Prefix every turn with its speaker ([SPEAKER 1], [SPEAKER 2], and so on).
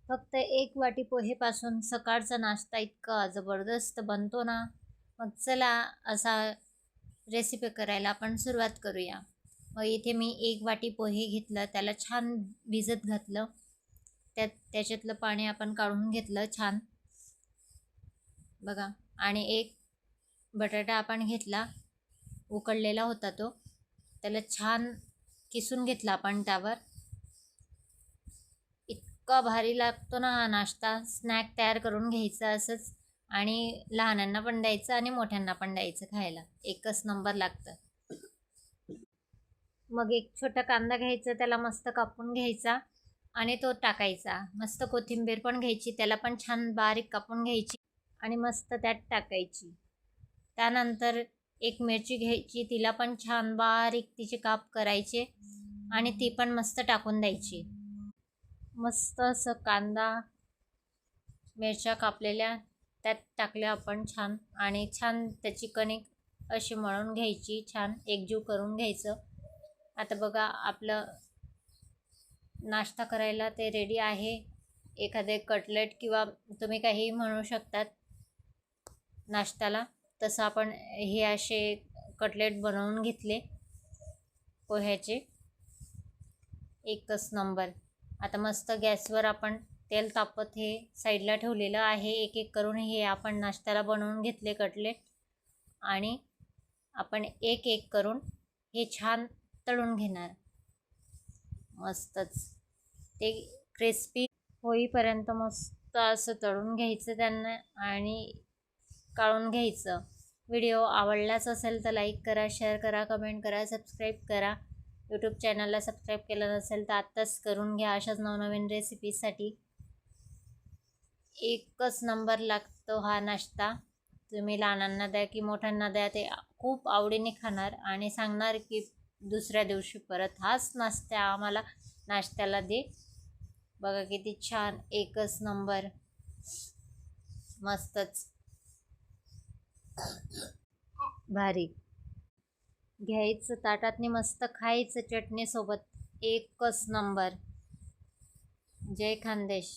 [SPEAKER 1] फक्त एक वाटी पोहेपासून सकाळचा नाश्ता इतका जबरदस्त बनतो ना. मग चला असा रेसिपी करायला आपण सुरुवात करूया. मग इथे मी एक वाटी पोहे घेतलं, त्याला छान भिजत घातलं. त्याच्यातलं पाणी आपण काढून घेतलं छान बघा. आणि एक बटाटा आपण घेतला, उकडलेला होता तो, त्याला छान किसून घेतला आपण. त्यावर इतका भारी लागतो ना हा नाश्ता. स्नॅक तयार करून घ्यायचा असंच, आणि लहानांना पण द्यायचं आणि मोठ्यांना पण द्यायचं खायला. एकच नंबर लागतं. मग एक छोटा कांदा घ्यायचा, त्याला मस्त कापून घ्यायचा आणि तो टाकायचा. मस्त कोथिंबीर पण घ्यायची, त्याला पण छान बारीक कापून घ्यायची आणि मस्त त्यात टाकायची. त्यानंतर एक मिरची घ्यायची, तिला पण छान बारीक तिचे काप करायचे आणि ती पण मस्त टाकून द्यायची. मस्त असं कांदा मिरच्या कापलेल्या त्यात टाकल्या आपण छान, आणि छान त्याची कणिक अशी मळून घ्यायची, छान एकजीव करून घ्यायचं. आता बघा आपलं नाश्ता करायला ते रेडी आहे. एखादे कटलेट किंवा तुम्ही काही म्हणू शकतात नाश्त्याला. तसं आपण हे असे कटलेट बनवून घेतले पोह्याचे, एकच नंबर. आता मस्त गॅसवर आपण तेल तापत हे साईडला ठेवलेलं आहे. एक एक करून हे आपण नाश्त्याला बनवून घेतले कटलेट, आणि आपण एक एक करून हे छान तळून घेणार. मस्तच ते क्रिस्पी होईपर्यंत मस्त असं तळून घ्यायचं त्यांना आणि काढून घ्यायचं. व्हिडिओ आवडलाच असेल तर लाईक करा, शेअर करा, कमेंट करा, सबस्क्राईब करा. यूट्यूब चॅनलला सबस्क्राईब केलं नसेल तर आत्ताच करून घ्या. अशाच नवनवीन रेसिपीसाठी. एकच नंबर लागतो हा नाश्ता. तुम्ही लहानांना द्या की मोठ्यांना द्या, ते खूप आवडीने खाणार आणि सांगणार की दुसऱ्या दिवशी परत हाच नाश्ता आम्हाला नाश्त्याला दे. बघा किती छान, एकच नंबर, मस्तच भारी. घ्यायचं ताटातनी, मस्त खायचं चटणीसोबत, एकच नंबर. जय खानदेश.